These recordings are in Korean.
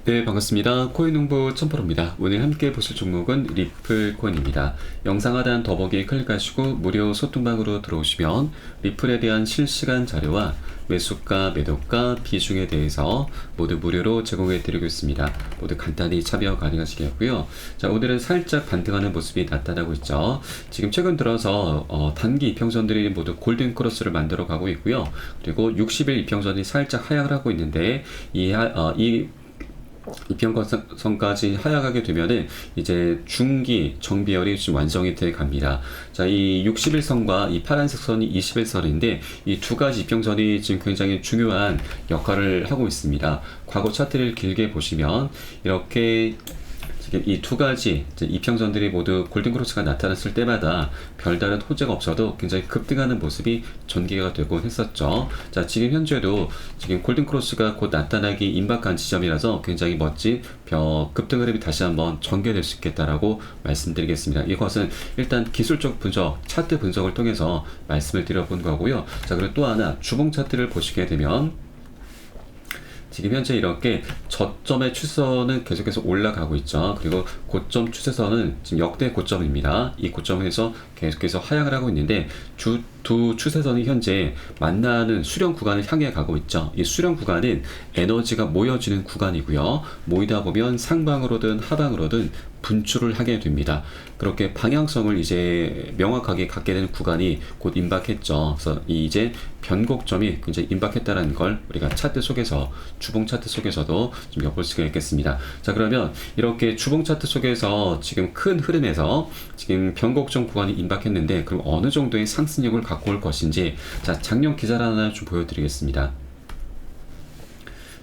네, 반갑습니다. 코인농부 천프로입니다. 오늘 함께 보실 종목은 리플 코인입니다. 영상 하단 더보기 클릭하시고 무료 소통방으로 들어오시면 리플에 대한 실시간 자료와 매수가, 매도가, 비중에 대해서 모두 무료로 제공해 드리고 있습니다. 모두 간단히 참여 가능하시겠고요. 자, 오늘은 살짝 반등하는 모습이 나타나고 있죠. 지금 최근 들어서 단기 이평선들이 모두 골든 크로스를 만들어 가고 있고요. 그리고 60일 이평선이 살짝 하향을 하고 있는데 이 이평선까지 하향하게 되면은 이제 중기 정비열이 좀 완성이 돼 갑니다. 자, 이 60일선과 이 파란색 선이 20일선인데 이 두 가지 이평선이 지금 굉장히 중요한 역할을 하고 있습니다. 과거 차트를 길게 보시면 이렇게 이 두 가지 이평선들이 모두 골든크로스가 나타났을 때마다 별다른 호재가 없어도 굉장히 급등하는 모습이 전개가 되곤 했었죠. 자, 지금 현재도 지금 골든크로스가 곧 나타나기 임박한 지점이라서 굉장히 멋진 급등 흐름이 다시 한번 전개될 수 있겠다라고 말씀드리겠습니다. 이것은 일단 기술적 분석, 차트 분석을 통해서 말씀을 드려본 거고요. 자, 그리고 또 하나 주봉 차트를 보시게 되면 지금 현재 이렇게 저점의 추세선은 계속해서 올라가고 있죠. 그리고 고점 추세선은 지금 역대 고점입니다. 이 고점에서 계속해서 하향을 하고 있는데 두 추세선이 현재 만나는 수렴 구간을 향해 가고 있죠. 이 수렴 구간은 에너지가 모여지는 구간이고요. 모이다 보면 상방으로든 하방으로든 분출을 하게 됩니다. 그렇게 방향성을 이제 명확하게 갖게 되는 구간이 곧 임박했죠. 그래서 이제 변곡점이 굉장히 임박했다는 걸 우리가 차트 속에서 주봉 차트 속에서도 좀 엿볼 수가 있겠습니다. 자, 그러면 이렇게 주봉 차트 속에서 지금 큰 흐름에서 지금 변곡점 구간이 임박했는데 그럼 어느 정도의 상승력을 갖고 올 것인지, 자, 작년 기사를 하나 좀 보여드리겠습니다.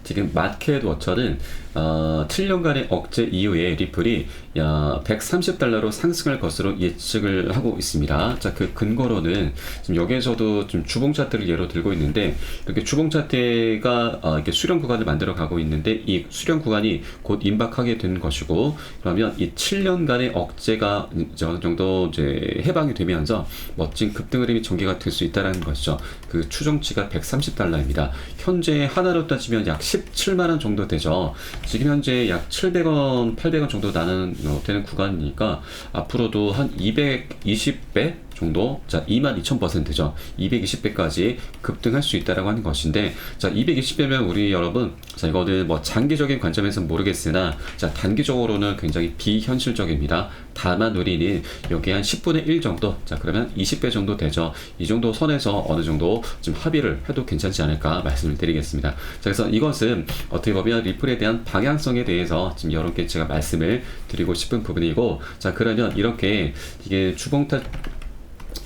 지금 마켓워처는 7년간의 억제 이후에 리플이 130달러로 상승할 것으로 예측을 하고 있습니다. 자, 그 근거로는 지금 여기에서도 좀 주봉 차트를 예로 들고 있는데 이렇게 주봉 차트가 이렇게 수렴 구간을 만들어 가고 있는데 이 수렴 구간이 곧 임박하게 되는 것이고, 그러면 이 7년간의 억제가 어느 정도 이제 해방이 되면서 멋진 급등 흐름이 전개가 될 수 있다는 것이죠. 그 추정치가 130달러입니다. 현재 하나로 따지면 약 17만 원 정도 되죠. 지금 현재 약 700원, 800원 정도 되는 구간이니까 앞으로도 한 220배 정도, 자, 22,000%죠. 220배까지 급등할 수 있다라고 하는 것인데, 자, 220배면 우리 여러분, 자, 이거는 뭐 장기적인 관점에서는 모르겠으나, 자, 단기적으로는 굉장히 비현실적입니다. 다만 우리는 여기 한 10분의 1 정도, 자, 그러면 20배 정도 되죠. 이 정도 선에서 어느 정도 좀 합의를 해도 괜찮지 않을까 말씀을 드리겠습니다. 자, 그래서 이것은 어떻게 보면 리플에 대한 방향성에 대해서 지금 여러 개 제가 말씀을 드리고 싶은 부분이고, 자, 그러면 이렇게 이게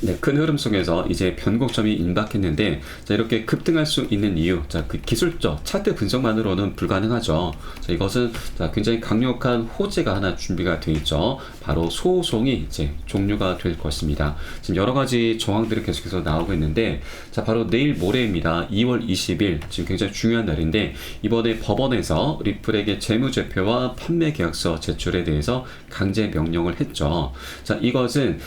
네, 큰 흐름 속에서 이제 변곡점이 임박했는데, 자, 이렇게 급등할 수 있는 이유, 자, 그 기술적 차트 분석만으로는 불가능하죠. 자, 이것은 자, 굉장히 강력한 호재가 하나 준비가 되어 있죠. 바로 소송이 이제 종료가 될 것입니다. 지금 여러 가지 정황들이 계속해서 나오고 있는데, 자, 바로 내일 모레입니다. 2월 20일 지금 굉장히 중요한 날인데, 이번에 법원에서 리플에게 재무제표와 판매 계약서 제출에 대해서 강제 명령을 했죠. 자, 이것은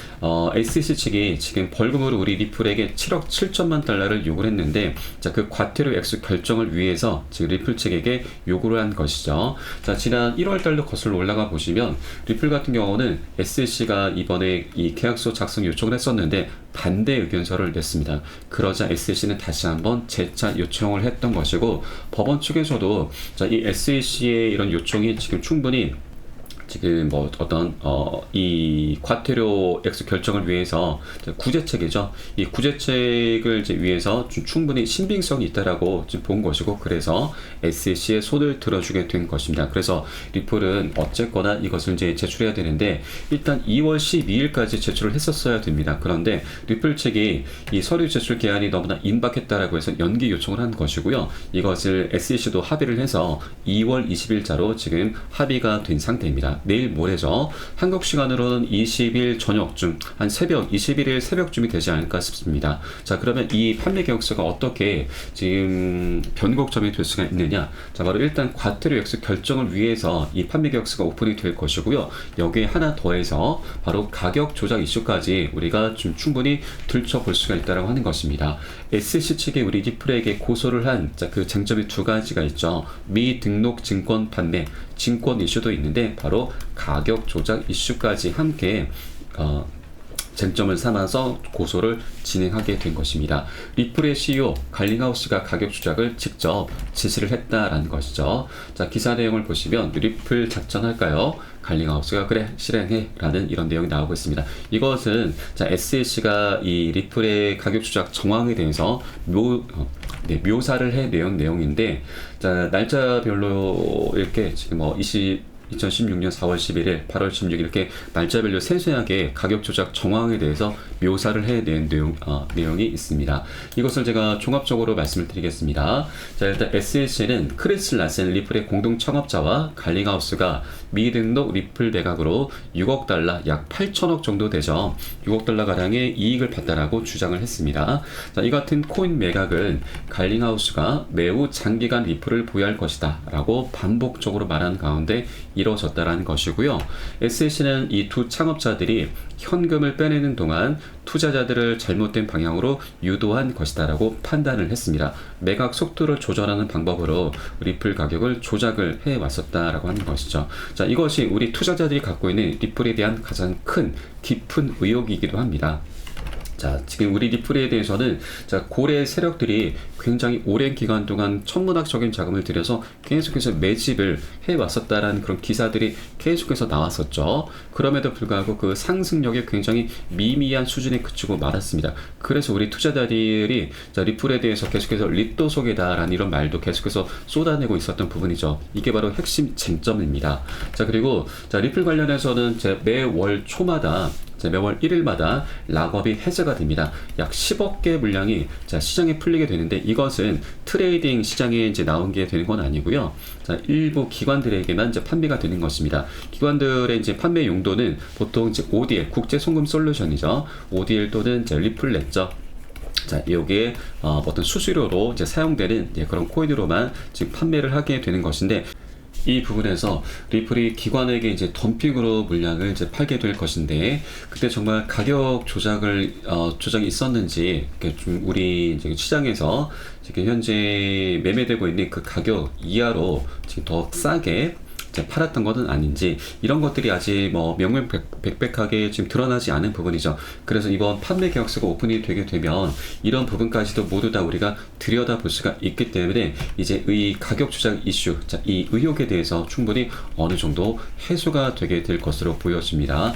SEC 측이 지금 벌금으로 우리 리플에게 7억 7천만 달러를 요구를 했는데, 자, 그 과태료 액수 결정을 위해서 지금 리플 측에게 요구를 한 것이죠. 자, 지난 1월 달로 거슬러 올라가 보시면 리플 같은 경우는 SEC가 이번에 이 계약서 작성 요청을 했었는데 반대 의견서를 냈습니다. 그러자 SEC는 다시 한번 재차 요청을 했던 것이고, 법원 측에서도 자, 이 SEC의 이런 요청이 지금 충분히 지금 뭐 어떤 이 과태료 액수 결정을 위해서 구제책이죠. 이 구제책을 이제 위해서 좀 충분히 신빙성이 있다라고 지금 본 것이고, 그래서 SEC의 손을 들어주게 된 것입니다. 그래서 리플은 어쨌거나 이것을 이제 제출해야 되는데 일단 2월 12일까지 제출을 했었어야 됩니다. 그런데 리플 측이 이 서류 제출 기한이 너무나 임박했다라고 해서 연기 요청을 한 것이고요. 이것을 SEC도 합의를 해서 2월 20일자로 지금 합의가 된 상태입니다. 내일 모레죠. 한국 시간으로는 20일 저녁쯤, 한 새벽, 21일 새벽쯤이 되지 않을까 싶습니다. 자, 그러면 이 판매 계약서가 어떻게 지금 변곡점이 될 수가 있느냐? 자, 바로 일단 과태료 액수 결정을 위해서 이 판매 계약서가 오픈이 될 것이고요. 여기에 하나 더해서 바로 가격 조작 이슈까지 우리가 좀 충분히 들춰볼 수가 있다고 하는 것입니다. SEC 측이 우리 리플에게 고소를 한 그 쟁점이 두 가지가 있죠. 미등록 증권 판매, 증권 이슈도 있는데 바로 가격 조작 이슈까지 함께 쟁점을 삼아서 고소를 진행하게 된 것입니다. 리플의 CEO 갈링하우스가 가격 조작을 직접 지시를 했다라는 것이죠. 자, 기사 내용을 보시면 리플 작전할까요? 갈링하우스가 그래 실행해 라는 이런 내용이 나오고 있습니다. 이것은 자, SEC가 이 리플의 가격 조작 정황에 대해서 묘사를 해 내온 내용인데, 자, 날짜별로 이렇게 지금 2016년 4월 11일, 8월 16일 이렇게 날짜별로 세세하게 가격 조작 정황에 대해서 묘사를 해낸 내용이 있습니다. 이것을 제가 종합적으로 말씀을 드리겠습니다. 자, 일단 SEC는 크리스 라센 리플의 공동 창업자와 갈링하우스가 미등록 리플 매각으로 6억 달러, 약 8천억 정도 되죠. 6억 달러 가량의 이익을 봤다라고 주장을 했습니다. 자, 이 같은 코인 매각은 갈링하우스가 매우 장기간 리플을 보유할 것이다 라고 반복적으로 말하는 가운데 이루어졌다라는 것이고요. SEC는 이 두 창업자들이 현금을 빼내는 동안 투자자들을 잘못된 방향으로 유도한 것이다라고 판단을 했습니다. 매각 속도를 조절하는 방법으로 리플 가격을 조작을 해왔었다라고 하는 것이죠. 자, 이것이 우리 투자자들이 갖고 있는 리플에 대한 가장 큰 깊은 의혹이기도 합니다. 자, 지금 우리 리플에 대해서는 자, 고래 세력들이 굉장히 오랜 기간 동안 천문학적인 자금을 들여서 계속해서 매집을 해왔었다라는 그런 기사들이 계속해서 나왔었죠. 그럼에도 불구하고 그 상승력이 굉장히 미미한 수준에 그치고 말았습니다. 그래서 우리 투자자들이 자, 리플에 대해서 계속해서 리또속이다라는 이런 말도 계속해서 쏟아내고 있었던 부분이죠. 이게 바로 핵심 쟁점입니다. 자, 그리고 자, 리플 관련해서는 매월 초마다 매월 1일마다 락업이 해제가 됩니다. 약 10억 개 물량이 자, 시장에 풀리게 되는데, 이것은 트레이딩 시장에 이제 나온 게 되는 건 아니고요. 자, 일부 기관들에게만 이제 판매가 되는 것입니다. 기관들의 이제 판매 용도는 보통 이제 ODL, 국제 송금 솔루션이죠. ODL 또는 이제 리플 레저. 자, 여기에 어떤 수수료로 이제 사용되는 그런 코인으로만 지금 판매를 하게 되는 것인데, 이 부분에서 리플이 기관에게 이제 덤핑으로 물량을 이제 팔게 될 것인데, 그때 정말 가격 조작이 있었는지, 좀 우리 이제 시장에서 지금 현재 매매되고 있는 그 가격 이하로 지금 더 싸게 팔았던 것은 아닌지, 이런 것들이 아직 명명백백하게 지금 드러나지 않은 부분이죠. 그래서 이번 판매 계약서가 오픈이 되게 되면 이런 부분까지도 모두 다 우리가 들여다볼 수가 있기 때문에 이제 이 가격 조작 이슈, 자, 이 의혹에 대해서 충분히 어느 정도 해소가 되게 될 것으로 보여집니다.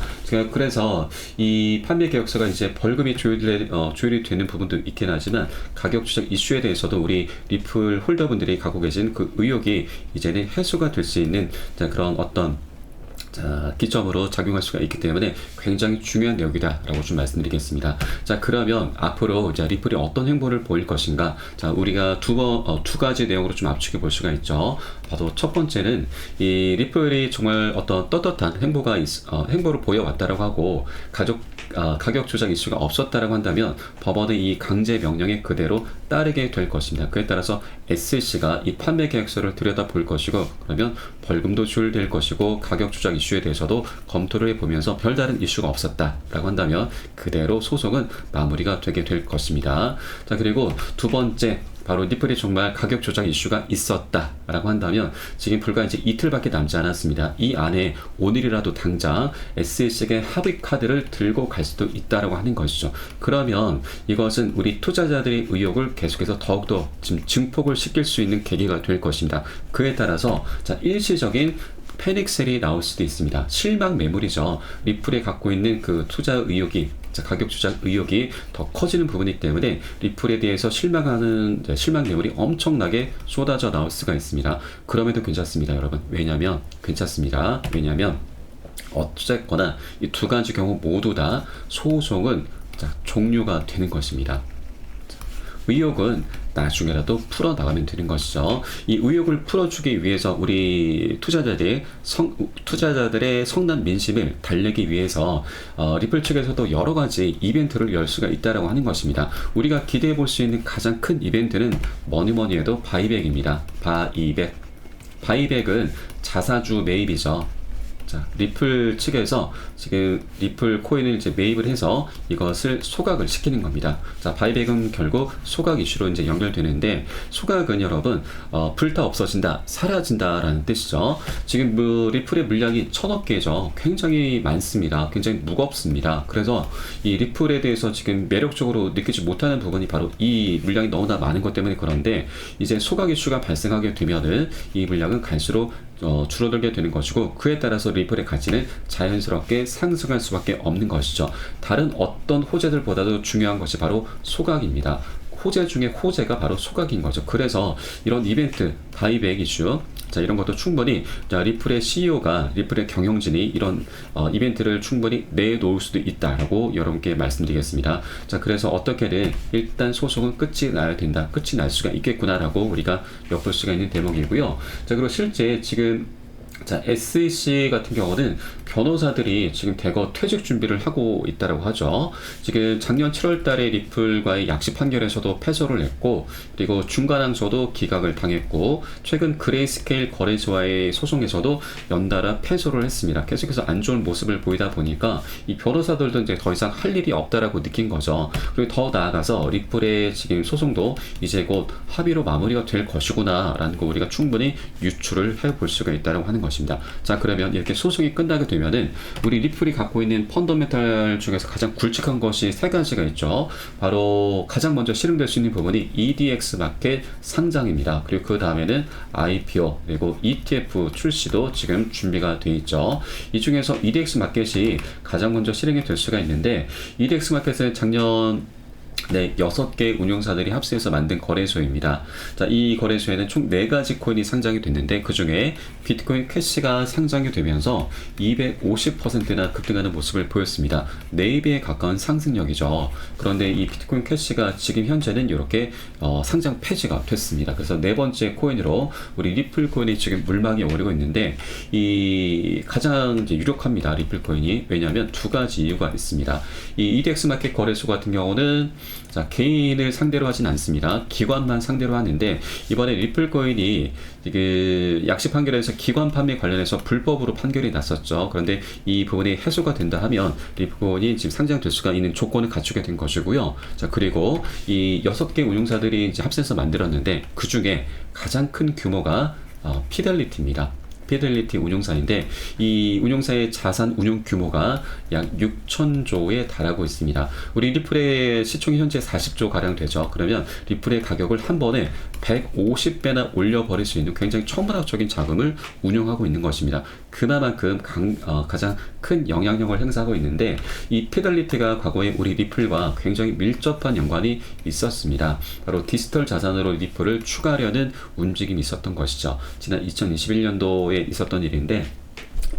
그래서 이 판매 계약서가 이제 벌금이 조율이 되는 부분도 있긴 하지만, 가격 조작 이슈에 대해서도 우리 리플 홀더분들이 갖고 계신 그 의혹이 이제는 해소가 될 수 있는 자, 그런 어떤 기점으로 작용할 수가 있기 때문에 굉장히 중요한 내용이다라고 좀 말씀드리겠습니다. 자, 그러면 앞으로 자, 리플이 어떤 행보를 보일 것인가? 자, 우리가 두 가지 내용으로 좀 압축해 볼 수가 있죠. 바로 첫 번째는 이 리플이 정말 어떤 떳떳한 행보를 보여왔다라고 하고 가격 조작 이슈가 없었다라고 한다면 법원의 이 강제 명령에 그대로 따르게 될 것입니다. 그에 따라서 SEC가 이 판매 계약서를 들여다볼 것이고, 그러면 벌금도 조율될 것이고, 가격 조작 이슈에 대해서도 검토를 해보면서 별다른 이슈가 없었다라고 한다면 그대로 소송은 마무리가 되게 될 것입니다. 자, 그리고 두 번째, 바로 리플이 정말 가격 조작 이슈가 있었다라고 한다면 지금 불과 이제 이틀밖에 남지 않았습니다. 이 안에 오늘이라도 당장 SEC의 합의 카드를 들고 갈 수도 있다라고 하는 것이죠. 그러면 이것은 우리 투자자들의 의혹을 계속해서 더욱더 지금 증폭을 시킬 수 있는 계기가 될 것입니다. 그에 따라서 자, 일시적인 패닉셀이 나올 수도 있습니다. 실망 매물이죠. 리플에 갖고 있는 그 투자 의혹이, 가격 조작 의혹이 더 커지는 부분이기 때문에 리플에 대해서 실망 매물이 엄청나게 쏟아져 나올 수가 있습니다. 그럼에도 괜찮습니다, 여러분. 왜냐면 어쨌거나 이 두 가지 경우 모두 다 소송은 종료가 되는 것입니다. 의혹은 나중에라도 풀어나가면 되는 것이죠. 이 의혹을 풀어주기 위해서 우리 투자자들의 성난 민심을 달래기 위해서 리플 측에서도 여러 가지 이벤트를 열 수가 있다라고 하는 것입니다. 우리가 기대해 볼 수 있는 가장 큰 이벤트는 뭐니 해도 바이백입니다. 바이백은 자사주 매입이죠. 자, 리플 측에서 지금 리플 코인을 이제 매입을 해서 이것을 소각을 시키는 겁니다. 자, 바이백은 결국 소각 이슈로 이제 연결되는데, 소각은 여러분, 불타 없어진다, 사라진다라는 뜻이죠. 지금 리플의 물량이 1000억 개죠. 굉장히 많습니다. 굉장히 무겁습니다. 그래서 이 리플에 대해서 지금 매력적으로 느끼지 못하는 부분이 바로 이 물량이 너무나 많은 것 때문에 그런데, 이제 소각 이슈가 발생하게 되면은 이 물량은 갈수록 줄어들게 되는 것이고, 그에 따라서 리플의 가치는 자연스럽게 상승할 수밖에 없는 것이죠. 다른 어떤 호재들보다도 중요한 것이 바로 소각입니다. 호재 중에 호재가 바로 소각인 거죠. 그래서 이런 이벤트, 바이백 이슈, 자, 이런 것도 충분히, 자, 리플의 CEO가, 리플의 경영진이 이런 이벤트를 충분히 내놓을 수도 있다라고 여러분께 말씀드리겠습니다. 자, 그래서 어떻게든 일단 소송은 끝이 나야 된다, 끝이 날 수가 있겠구나라고 우리가 엿볼 수가 있는 대목이고요. 자, 그리고 실제 지금, 자, SEC 같은 경우는 변호사들이 지금 대거 퇴직 준비를 하고 있다고 하죠. 지금 작년 7월 달에 리플과의 약식 판결에서도 패소를 냈고, 그리고 중간항소도 기각을 당했고, 최근 그레이스케일 거래소와의 소송에서도 연달아 패소를 했습니다. 계속해서 안 좋은 모습을 보이다 보니까 이 변호사들도 이제 더 이상 할 일이 없다라고 느낀 거죠. 그리고 더 나아가서 리플의 지금 소송도 이제 곧 합의로 마무리가 될 것이구나 라는 거 우리가 충분히 유추를 해볼 수가 있다고 하는 것입니다. 자, 그러면 이렇게 소송이 끝나게 되면은 우리 리플이 갖고 있는 펀더멘탈 중에서 가장 굵직한 것이 세 가지가 있죠. 바로 가장 먼저 실행될 수 있는 부분이 EDX 마켓 상장입니다. 그리고 그 다음에는 IPO, 그리고 ETF 출시도 지금 준비가 되어 있죠. 이 중에서 EDX 마켓이 가장 먼저 실행이 될 수가 있는데, EDX 마켓은 작년 6개 운용사들이 합세해서 만든 거래소입니다. 자, 이 거래소에는 총 4가지 코인이 상장이 됐는데, 그 중에 비트코인 캐시가 상장이 되면서 250%나 급등하는 모습을 보였습니다. 4배에 가까운 상승력이죠. 그런데 이 비트코인 캐시가 지금 현재는 이렇게 상장 폐지가 됐습니다. 그래서 4번째 코인으로 우리 리플 코인이 지금 물망에 오르고 있는데, 이 가장 이제 유력합니다. 리플 코인이. 왜냐하면 2가지 이유가 있습니다. 이 EDX 마켓 거래소 같은 경우는, 자, 개인을 상대로 하진 않습니다. 기관만 상대로 하는데, 이번에 리플코인이 그 약식 판결에서 기관 판매 관련해서 불법으로 판결이 났었죠. 그런데 이 부분이 해소가 된다 하면 리플코인이 지금 상장될 수가 있는 조건을 갖추게 된 것이고요. 자, 그리고 이 6개 운용사들이 이제 합세해서 만들었는데, 그 중에 가장 큰 규모가 피델리티입니다. 피델리티 운용사인데, 이 운용사의 자산 운용 규모가 약 6천조에 달하고 있습니다. 우리 리플의 시총이 현재 40조 가량 되죠. 그러면 리플의 가격을 한 번에 150배나 올려버릴 수 있는 굉장히 천문학적인 자금을 운용하고 있는 것입니다. 그만큼 가장 큰 영향력을 행사하고 있는데, 이 피델리티가 과거에 우리 리플과 굉장히 밀접한 연관이 있었습니다. 바로 디지털 자산으로 리플을 추가하려는 움직임이 있었던 것이죠. 지난 2021년도에 있었던 일인데,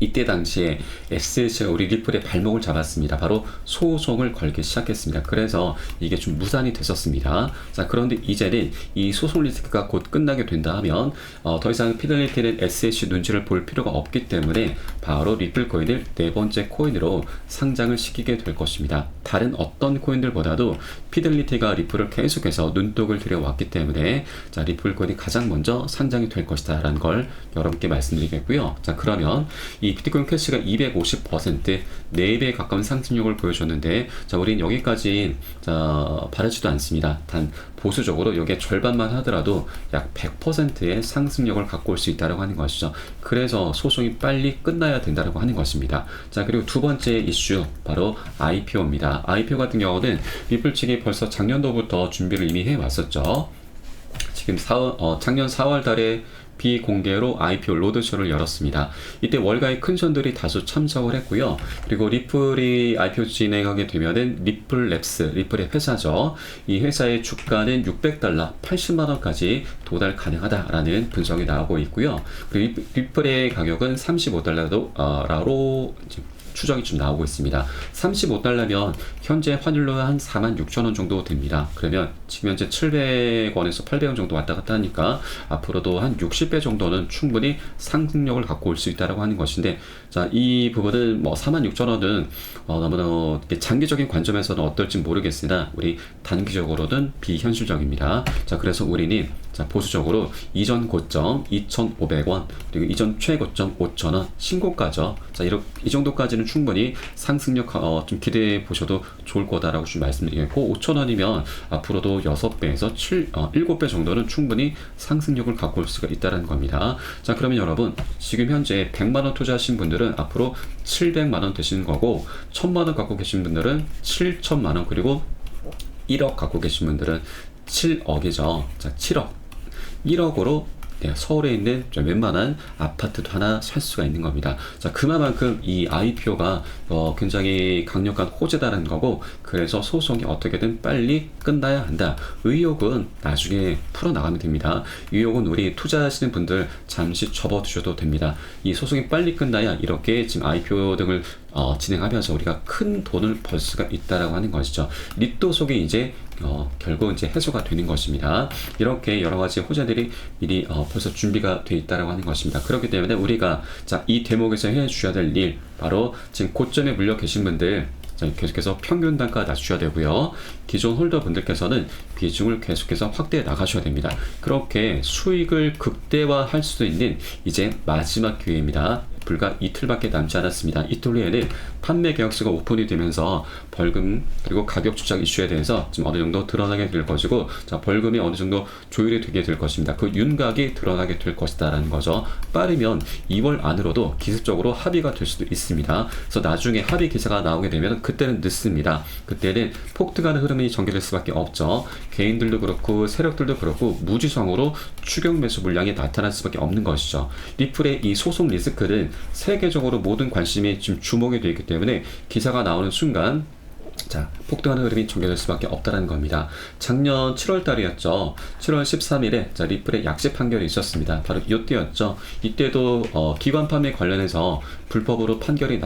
이때 당시에 SEC가 우리 리플의 발목을 잡았습니다. 바로 소송을 걸기 시작했습니다. 그래서 이게 좀 무산이 됐었습니다. 자, 그런데 이제는 이 소송 리스크가 곧 끝나게 된다 하면 더 이상 피델리티는 SEC 눈치를 볼 필요가 없기 때문에 바로 리플 코인을 4번째 코인으로 상장을 시키게 될 것입니다. 다른 어떤 코인들보다도 피델리티가 리플을 계속해서 눈독을 들여왔기 때문에, 자, 리플 코인이 가장 먼저 상장이 될 것이다 라는 걸 여러분께 말씀드리겠고요. 자, 그러면 이 비트코인 캐시가 250%, 4배에 가까운 상승력을 보여줬는데, 자, 우린 여기까지 바라지도 않습니다. 단 보수적으로 여기에 절반만 하더라도 약 100%의 상승력을 갖고 올 수 있다고 하는 것이죠. 그래서 소송이 빨리 끝나야 된다고 하는 것입니다. 자, 그리고 두 번째 이슈, 바로 IPO입니다. IPO 같은 경우는 리플 측이 벌써 작년도부터 준비를 이미 해왔었죠. 지금 작년 4월 달에 비공개로 IPO 로드쇼를 열었습니다. 이때 월가의 큰 손들이 다수 참석을 했고요. 그리고 리플이 IPO 진행하게 되면은 리플랩스, 리플의 회사죠. 이 회사의 주가는 $600, 80만원까지 도달 가능하다라는 분석이 나오고 있고요. 그리고 리플의 가격은 $35라로 추정이 좀 나오고 있습니다. 35달러면 현재 환율로 한 46,000원 정도 됩니다. 그러면 지금 현재 700원에서 800원 정도 왔다 갔다 하니까 앞으로도 한 60배 정도는 충분히 상승력을 갖고 올 수 있다라고 하는 것인데, 자, 이 부분은 뭐 46,000원은 너무나 장기적인 관점에서는 어떨지 모르겠으나 우리 단기적으로는 비현실적입니다. 자, 그래서 우리는 자, 보수적으로 이전 고점 2,500원 그리고 이전 최고점 5,000원 신고가죠. 자, 이 정도까지는 충분히 상승력 좀 기대해 보셔도 좋을 거다라고 좀 말씀드리겠고, 5,000원이면 앞으로도 6배에서 7배 정도는 충분히 상승력을 갖고 올 수가 있다는 겁니다. 자, 그러면 여러분 지금 현재 100만원 투자하신 분들은 앞으로 700만원 되시는 거고, 1000만원 갖고 계신 분들은 7천만원, 그리고 1억 갖고 계신 분들은 7억이죠. 자, 7억. 1억으로 서울에 있는 웬만한 아파트도 하나 살 수가 있는 겁니다. 자, 그만큼 이 IPO가 굉장히 강력한 호재다라는 거고, 그래서 소송이 어떻게든 빨리 끝나야 한다. 의혹은 나중에 풀어나가면 됩니다. 의혹은 우리 투자하시는 분들 잠시 접어두셔도 됩니다. 이 소송이 빨리 끝나야 이렇게 지금 IPO 등을 진행하면서 우리가 큰 돈을 벌 수가 있다라고 하는 것이죠. 리또 속에 이제 결국 이제 해소가 되는 것입니다. 이렇게 여러 가지 호재들이 미리 벌써 준비가 되어 있다라고 하는 것입니다. 그렇기 때문에 우리가 자, 이 대목에서 해 주셔야 될 일, 바로 지금 고점에 물려 계신 분들 계속해서 평균 단가 낮추셔야 되고요. 기존 홀더 분들께서는 비중을 계속해서 확대해 나가셔야 됩니다. 그렇게 수익을 극대화할 수 있는 이제 마지막 기회입니다. 불과 이틀밖에 남지 않았습니다. 이틀 후에는 판매 계약서가 오픈이 되면서 벌금 그리고 가격 추적 이슈에 대해서 지금 어느 정도 드러나게 될 것이고, 자, 벌금이 어느 정도 조율이 되게 될 것입니다. 그 윤곽이 드러나게 될 것이다라는 거죠. 빠르면 2월 안으로도 기습적으로 합의가 될 수도 있습니다. 그래서 나중에 합의 기사가 나오게 되면 그때는 늦습니다. 그때는 폭등하는 흐름이 전개될 수밖에 없죠. 개인들도 그렇고 세력들도 그렇고 무지성으로 추격 매수 물량이 나타날 수밖에 없는 것이죠. 리플의 이 소송 리스크는 세계적으로 모든 관심이 지금 주목이 되어 있기 때문에 기사가 나오는 순간 자, 폭등하는 흐름이 전개될 수밖에 없다는 겁니다. 작년 7월 달이었죠. 7월 13일에 자, 리플의 약식 판결이 있었습니다. 바로 이때였죠. 이때도 기관 판매 관련해서 불법으로 판결이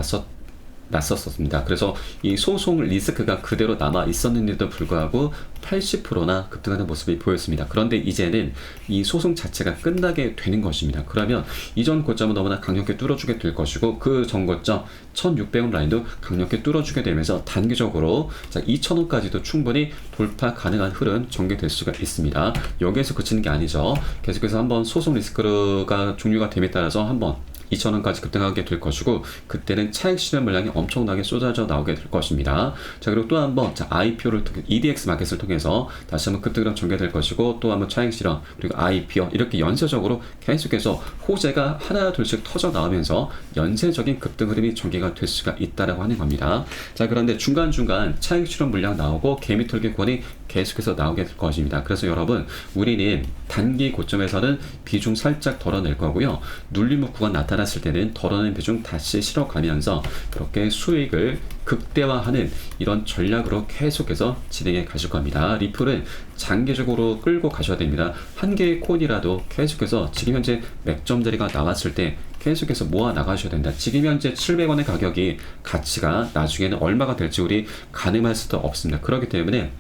났었습니다. 그래서 이 소송 리스크가 그대로 남아 있었는데도 불구하고 80%나 급등하는 모습이 보였습니다. 그런데 이제는 이 소송 자체가 끝나게 되는 것입니다. 그러면 이전 고점은 너무나 강력히 뚫어주게 될 것이고, 그 전 고점 1600원 라인도 강력히 뚫어주게 되면서 단기적으로 2000원까지도 충분히 돌파 가능한 흐름 전개될 수가 있습니다. 여기에서 그치는 게 아니죠. 계속해서 한번 소송 리스크가 종료가 됨에 따라서 한번 2,000원까지 급등하게 될 것이고, 그때는 차익 실현 물량이 엄청나게 쏟아져 나오게 될 것입니다. 자, 그리고 또 한번 IPO를 통해 EDX 마켓을 통해서 다시 한번 급등으로 전개될 것이고, 또 한번 차익 실현 그리고 IPO 이렇게 연쇄적으로 계속해서 호재가 하나 둘씩 터져 나오면서 연쇄적인 급등 흐름이 전개가 될 수가 있다라고 하는 겁니다. 자, 그런데 중간중간 차익 실현 물량 나오고 개미 털기 권이 계속해서 나오게 될 것입니다. 그래서 여러분, 우리는 단기 고점에서는 비중 살짝 덜어낼 거고요. 눌림목 구간 나타났을 때는 덜어낸 비중 다시 실어가면서 그렇게 수익을 극대화하는 이런 전략으로 계속해서 진행해 가실 겁니다. 리플은 장기적으로 끌고 가셔야 됩니다. 한 개의 코인이라도 계속해서 지금 현재 맥점 자리가 나왔을 때 계속해서 모아 나가셔야 된다. 지금 현재 700원의 가격이 가치가 나중에는 얼마가 될지 우리 가늠할 수도 없습니다. 그렇기 때문에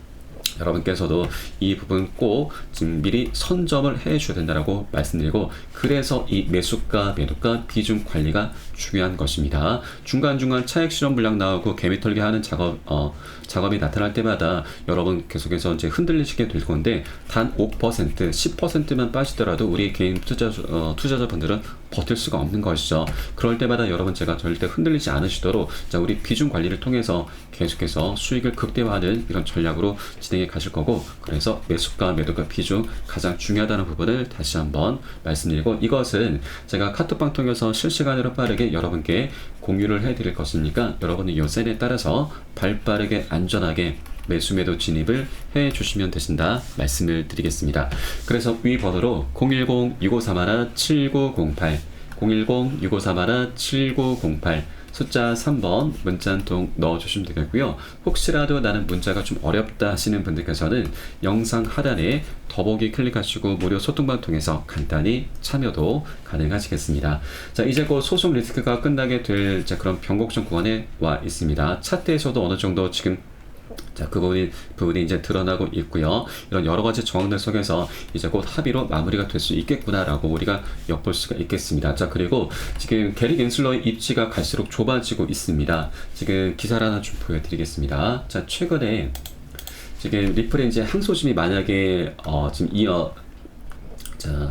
여러분께서도 이 부분 꼭 지금 미리 선점을 해 주셔야 된다고 말씀드리고, 그래서 이 매수가 매도가 비중 관리가 중요한 것입니다. 중간중간 차익 실현 물량 나오고 개미 털기 하는 작업이 나타날 때마다 여러분 계속해서 이제 흔들리시게 될 건데, 단 5%, 10%만 빠지더라도 우리 개인 투자자분들은 버틸 수가 없는 것이죠. 그럴 때마다 여러분 제가 절대 흔들리지 않으시도록 자, 우리 비중 관리를 통해서 계속해서 수익을 극대화하는 이런 전략으로 진행해 가실 거고, 그래서 매수가 매도가 비중 가장 중요하다는 부분을 다시 한번 말씀드리고, 이것은 제가 카톡방 통해서 실시간으로 빠르게 여러분께 공유를 해드릴 것이니까 여러분의 이 셀에 따라서 발빠르게 안전하게 매수 매도 진입을 해 주시면 되신다 말씀을 드리겠습니다. 그래서 위 번호로 010-6531-7908 010-6531-7908 숫자 3번 문자 한 통 넣어주시면 되겠고요. 혹시라도 나는 문자가 좀 어렵다 하시는 분들께서는 영상 하단에 더보기 클릭하시고 무료 소통방 통해서 간단히 참여도 가능하시겠습니다. 자, 이제 곧 소송 리스크가 끝나게 될 그런 변곡점 구간에 와 있습니다. 차트에서도 어느 정도 지금 그 부분이 이제 드러나고 있고요. 이런 여러 가지 정황들 속에서 이제 곧 합의로 마무리가 될 수 있겠구나라고 우리가 엿볼 수가 있겠습니다. 자, 그리고 지금 게리 겐슬러의 입지가 갈수록 좁아지고 있습니다. 지금 기사를 하나 좀 보여드리겠습니다. 자, 최근에 지금 리플의 이제 항소심이 만약에 지금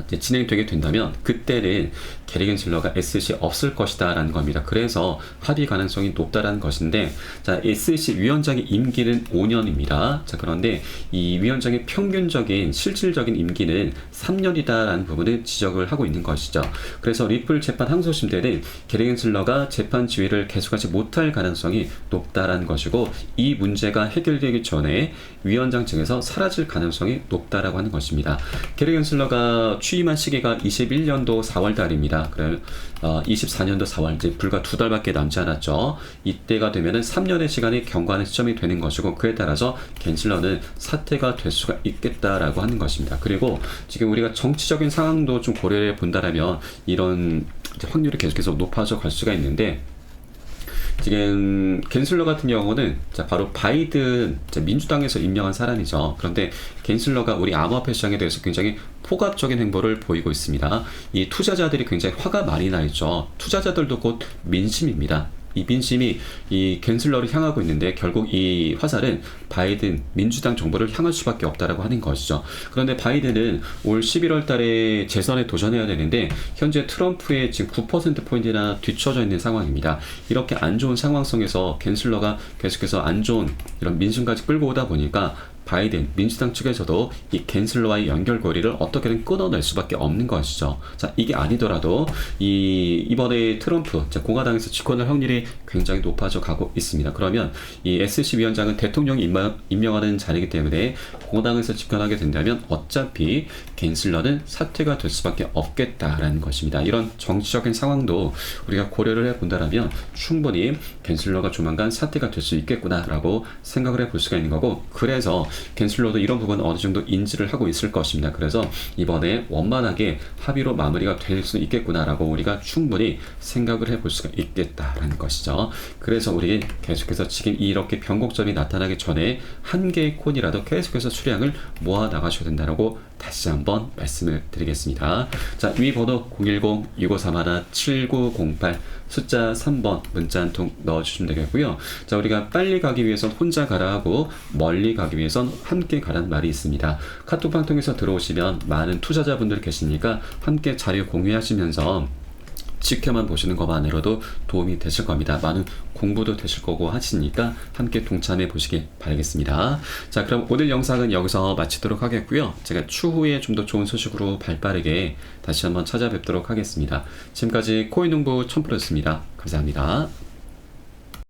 이제 진행되게 된다면 그때는 게리 겐슬러가 SC 없을 것이다 라는 겁니다. 그래서 합의 가능성이 높다라는 것인데, 자, SC 위원장의 임기는 5년입니다. 자, 그런데 이 위원장의 평균적인 실질적인 임기는 3년이다 라는 부분을 지적을 하고 있는 것이죠. 그래서 리플 재판 항소심 때는 게리 겐슬러가 재판 지휘를 계속하지 못할 가능성이 높다라는 것이고, 이 문제가 해결되기 전에 위원장 측에서 사라질 가능성이 높다라고 하는 것입니다. 게리 겐슬러가 취임한 시기가 21년도 4월 달입니다. 그래 24년도 4월, 이제 불과 2달밖에 남지 않았죠. 이때가 되면은 3년의 시간이 경과하는 시점이 되는 것이고, 그에 따라서 겐슬러는 사퇴가 될 수가 있겠다라고 하는 것입니다. 그리고 지금 우리가 정치적인 상황도 좀 고려해 본다라면 이런 확률이 계속해서 높아져 갈 수가 있는데, 지금 겐슬러 같은 경우는 바로 바이든 민주당에서 임명한 사람이죠. 그런데 겐슬러가 우리 암호화폐 시장에 대해서 굉장히 포괄적인 행보를 보이고 있습니다. 이 투자자들이 굉장히 화가 많이 나 있죠. 투자자들도 곧 민심입니다. 이 민심이 이 겐슬러를 향하고 있는데, 결국 이 화살은 바이든 민주당 정부를 향할 수밖에 없다라고 하는 것이죠. 그런데 바이든은 올 11월 달에 재선에 도전해야 되는데 현재 트럼프의 지금 9%포인트나 뒤처져 있는 상황입니다. 이렇게 안 좋은 상황 속에서 겐슬러가 계속해서 안 좋은 이런 민심까지 끌고 오다 보니까 바이든 민주당 측에서도 이 겐슬러와의 연결고리를 어떻게든 끊어낼 수밖에 없는 것이죠. 자, 이게 아니더라도 이번에 트럼프 공화당에서 집권할 확률이 굉장히 높아져 가고 있습니다. 그러면 이 SC 위원장은 대통령이 임명하는 자리이기 때문에 공화당에서 집권하게 된다면 어차피 겐슬러는 사퇴가 될 수밖에 없겠다라는 것입니다. 이런 정치적인 상황도 우리가 고려를 해본다면 충분히 겐슬러가 조만간 사퇴가 될 수 있겠구나라고 생각을 해볼 수가 있는 거고, 그래서 겐슬러도 이런 부분 어느 정도 인지를 하고 있을 것입니다. 그래서 이번에 원만하게 합의로 마무리가 될 수 있겠구나라고 우리가 충분히 생각을 해볼 수가 있겠다라는 것이죠. 그래서 우리 계속해서 지금 이렇게 변곡점이 나타나기 전에 한 개의 콘이라도 계속해서 수량을 모아 나가셔야 된다라고 다시 한번 말씀을 드리겠습니다. 자, 위 번호 010-6531-7908 숫자 3번 문자 한 통 넣어주시면 되겠고요. 자, 우리가 빨리 가기 위해선 혼자 가라 하고 멀리 가기 위해선 함께 가라는 말이 있습니다. 카톡방 통해서 들어오시면 많은 투자자분들 계시니까 함께 자료 공유하시면서 지켜만 보시는 것만으로도 도움이 되실 겁니다. 많은 공부도 되실 거고 하시니까 함께 동참해 보시길 바라겠습니다. 자, 그럼 오늘 영상은 여기서 마치도록 하겠고요. 제가 추후에 좀 더 좋은 소식으로 발빠르게 다시 한번 찾아뵙도록 하겠습니다. 지금까지 코인농부 첨프로였습니다. 감사합니다.